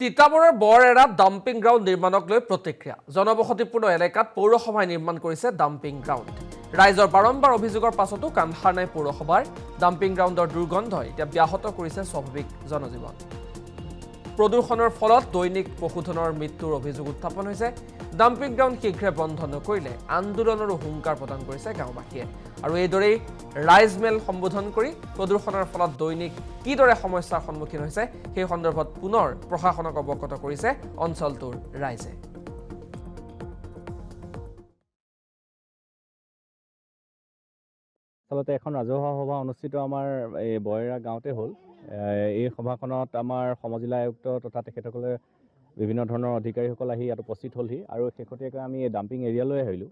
তিতাবৰৰ বৰএৰাত dumping ground নিৰ্মাণক লৈ প্ৰতিক্ৰিয়া জনবসতিপূৰ্ণ এলেকাত পৌৰসভাই নিৰ্মাণ কৰিছে ডাম্পিং গ্ৰাউণ্ড ৰাইজৰ বাৰম্বাৰ অভিযোগৰ পাছতো কাণ সাৰ নাই পৌৰসভাৰ ডাম্পিং গ্ৰাউণ্ডৰ দুৰ্গন্ধই এতিয়া ব্যাহত কৰিছে স্বাভাৱিক জনজীৱন প্ৰদূষণৰ ফলত দৈনিক পশুধনৰ মৃত্যুৰ অভিযোগ উত্থাপন হৈছে ডাম্পিং গ্ৰাউণ্ড শীঘ্ৰে বন্ধ নকৰিলে আন্দোলনৰো হুংকাৰ প্ৰদান কৰিছে গাঁওবাসীয়ে আৰু এইদৰেই ৰাইজমেল সম্বোধন কৰি প্ৰদূষণৰ ফলত দৈনিক কিদৰে সমস্যাৰ সন্মুখীন হৈছে সেই সন্দৰ্ভত পুনৰ প্ৰশাসনক অৱগত কৰিছে অঞ্চলটোৰ ৰাইজে আচলতে এখন ৰাজহুৱা সভা অনুষ্ঠিত আমাৰ এই বৰএৰা গাঁৱতে হ'ল এই সভাখনত আমাৰ সমজিলা আয়ুক্ত তথা তেখেতসকলে বিভিন্ন ধৰণৰ অধিকাৰীসকল আহি ইয়াত উপস্থিত হ'লহি আৰু শেহতীয়াকৈ আমি ডাম্পিং এৰিয়ালৈ আহিলোঁ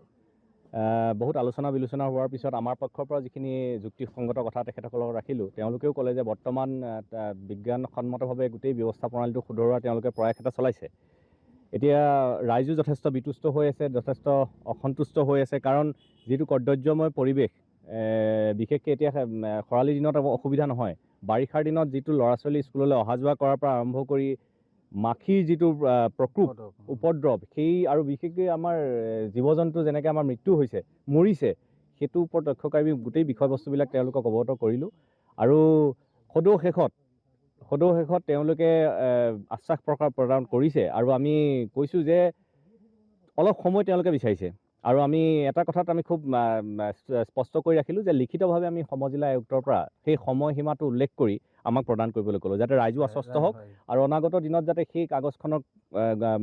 বহুত আলোচনা বিলোচনা হোৱাৰ পিছত আমাৰ পক্ষৰ পৰা যিখিনি যুক্তিসংগত কথা তেখেতসকলক ৰাখিলোঁ তেওঁলোকেও ক'লে যে বৰ্তমান বিজ্ঞানসন্মতভাৱে গোটেই ব্যৱস্থা প্ৰণালীটো শুধৰোৱাৰ তেওঁলোকে প্ৰয়াস এটা চলাইছে এতিয়া ৰাইজো যথেষ্ট বিতুষ্ট হৈ আছে যথেষ্ট অসন্তুষ্ট হৈ আছে কাৰণ যিটো কৰ্দৰ্যময় পৰিৱেশ বিশেষকৈ এতিয়া খৰালি দিনত অসুবিধা নহয় বাৰিষাৰ দিনত যিটো ল'ৰা ছোৱালী স্কুললৈ অহা যোৱা কৰাৰ পৰা আৰম্ভ কৰি মাখিৰ যিটো প্ৰকোপ উপদ্ৰৱ সেই আৰু বিশেষকৈ আমাৰ জীৱ জন্তু যেনেকৈ আমাৰ মৃত্যু হৈছে মৰিছে সেইটোৰ ওপৰত লক্ষ্যকাৰী আমি গোটেই বিষয়বস্তুবিলাক তেওঁলোকক অৱগত কৰিলোঁ আৰু সদৌ শেষত তেওঁলোকে আশ্বাস প্ৰদান কৰিছে আৰু আমি কৈছোঁ যে অলপ সময় তেওঁলোকে বিচাৰিছে আৰু আমি এটা কথাত আমি খুব স্পষ্ট কৰি ৰাখিলোঁ যে লিখিতভাৱে আমি সমজিলা আয়ুক্তৰ পৰা সেই সময়সীমাটো উল্লেখ কৰি আমাক প্ৰদান কৰিবলৈ ক'লোঁ যাতে ৰাইজো আশ্বস্ত হওক আৰু অনাগত দিনত যাতে সেই কাগজখনক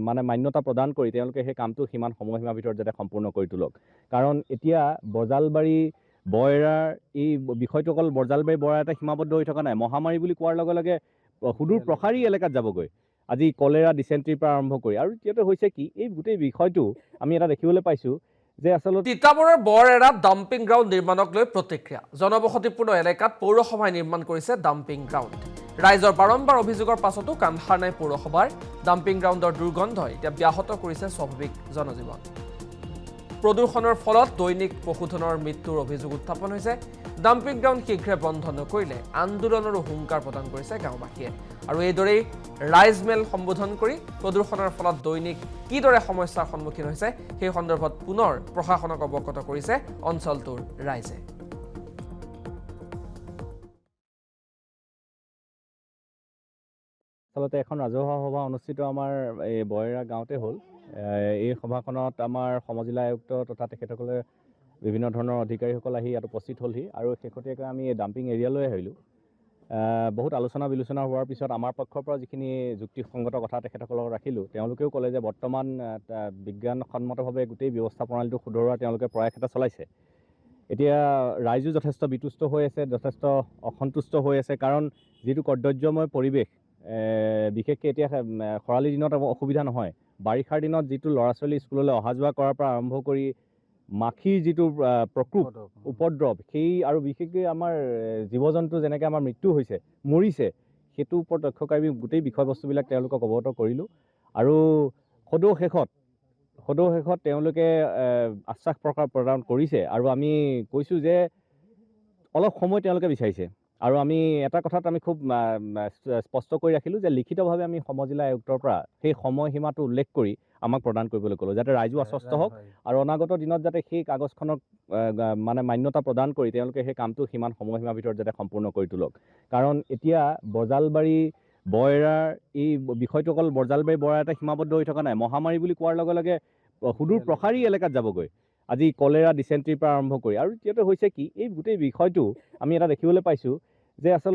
মানে মান্যতা প্ৰদান কৰি তেওঁলোকে সেই কামটো সিমান সময়সীমাৰ ভিতৰত যাতে সম্পূৰ্ণ কৰি তোলক কাৰণ এতিয়া বজালবাৰী বৰএৰাৰ এই বিষয়টো অকল বজালবাৰী বৰএৰাতে সীমাবদ্ধ হৈ থকা নাই মহামাৰী বুলি কোৱাৰ লগে লগে সুদূৰ প্ৰসাৰী এলেকাত যাবগৈ আজি কলেৰা ডিচেণ্ট্ৰিৰ পৰা আৰম্ভ কৰি আৰু এতিয়াতো হৈছে কি এই গোটেই বিষয়টো আমি এটা দেখিবলৈ পাইছোঁ যে আচলতে তিতাবৰৰ বৰএৰাত ডাম্পিং গ্ৰাউণ্ড নিৰ্মাণক লৈ প্ৰতিক্ৰিয়া জনবসতিপূৰ্ণ এলেকাত পৌৰসভাই নিৰ্মাণ কৰিছে ডাম্পিং গ্ৰাউণ্ড ৰাইজৰ বাৰম্বাৰ অভিযোগৰ পাছতো কাণ সাৰ নাই পৌৰসভাৰ ডাম্পিং গ্ৰাউণ্ডৰ দুৰ্গন্ধই এতিয়া ব্যাহত কৰিছে স্বাভাৱিক জনজীৱন প্ৰদূষণৰ ফলত দৈনিক পশুধনৰ মৃত্যুৰ অভিযোগ উত্থাপন হৈছে ডাম্পিং গ্ৰাউণ্ড শীঘ্ৰে বন্ধ নকৰিলে আন্দোলনৰো হুংকাৰ প্ৰদান কৰিছে গাঁওবাসীয়ে আৰু এইদৰেই ৰাইজমেল সম্বোধন কৰি প্ৰদূষণৰ ফলত দৈনিক কিদৰে সমস্যাৰ সন্মুখীন হৈছে সেই সন্দৰ্ভত পুনৰ প্ৰশাসনক অৱগত কৰিছে অঞ্চলটোৰ ৰাইজে আচলতে এখন ৰাজহুৱা সভা অনুষ্ঠিত আমাৰ এই বৰএৰা গাঁৱতে হ'ল এই সভাখনত আমাৰ সমজিলা আয়ুক্ত তথা তেখেতসকলে বিভিন্ন ধৰণৰ অধিকাৰীসকল আহি ইয়াত উপস্থিত হ'লহি আৰু শেহতীয়াকৈ আমি ডাম্পিং এৰিয়ালৈ আহিলোঁ বহুত আলোচনা বিলোচনা হোৱাৰ পিছত আমাৰ পক্ষৰ পৰা যিখিনি যুক্তিসংগত কথা তেখেতসকলক ৰাখিলোঁ তেওঁলোকেও ক'লে যে বৰ্তমান বিজ্ঞানসন্মতভাৱে গোটেই ব্যৱস্থা প্ৰণালীটো শুধৰোৱাৰ তেওঁলোকে প্ৰয়াস এটা চলাইছে এতিয়া ৰাইজো যথেষ্ট বিতুষ্ট হৈ আছে যথেষ্ট অসন্তুষ্ট হৈ আছে কাৰণ যিটো কৰ্দৰ্যময় পৰিৱেশ বিশেষকৈ এতিয়া খৰালি দিনত অসুবিধা নহয় বাৰিষাৰ দিনত যিটো ল'ৰা ছোৱালী স্কুললৈ অহা যোৱা কৰাৰ পৰা আৰম্ভ কৰি মাখিৰ যিটো প্ৰকোপ উপদ্ৰৱ সেই আৰু বিশেষকৈ আমাৰ জীৱ জন্তু যেনেকৈ আমাৰ মৃত্যু হৈছে মৰিছে সেইটোৰ ওপৰত লক্ষ্যকাৰী আমি গোটেই বিষয়বস্তুবিলাক তেওঁলোকক অৱগত কৰিলোঁ আৰু সদৌ শেষত তেওঁলোকে আশ্বাস প্ৰদান কৰিছে আৰু আমি কৈছোঁ যে অলপ সময় তেওঁলোকে বিচাৰিছে আৰু আমি এটা কথাত আমি খুব স্পষ্ট কৰি ৰাখিলোঁ যে লিখিতভাৱে আমি সমজিলা আয়ুক্তৰ পৰা সেই সময়সীমাটো উল্লেখ কৰি আমাক প্ৰদান কৰিবলৈ ক'লোঁ যাতে ৰাইজো আশ্বস্ত হওক আৰু অনাগত দিনত যাতে সেই কাগজখনক মানে মান্যতা প্ৰদান কৰি তেওঁলোকে সেই কামটো সিমান সময়সীমাৰ ভিতৰত যাতে সম্পূৰ্ণ কৰি তোলক কাৰণ এতিয়া বজালবাৰী বৰএৰাৰ এই বিষয়টো অকল বজালবাৰী বৰএৰাতে সীমাবদ্ধ হৈ থকা নাই মহামাৰী বুলি কোৱাৰ লগে লগে সুদূৰ প্ৰসাৰী এলেকাত যাবগৈ আজি কলেৰা ডিচেণ্ট্ৰিৰ পৰা আৰম্ভ কৰি আৰু এতিয়াতো হৈছে কি এই গোটেই বিষয়টো আমি এটা দেখিবলৈ পাইছোঁ যে আচলতে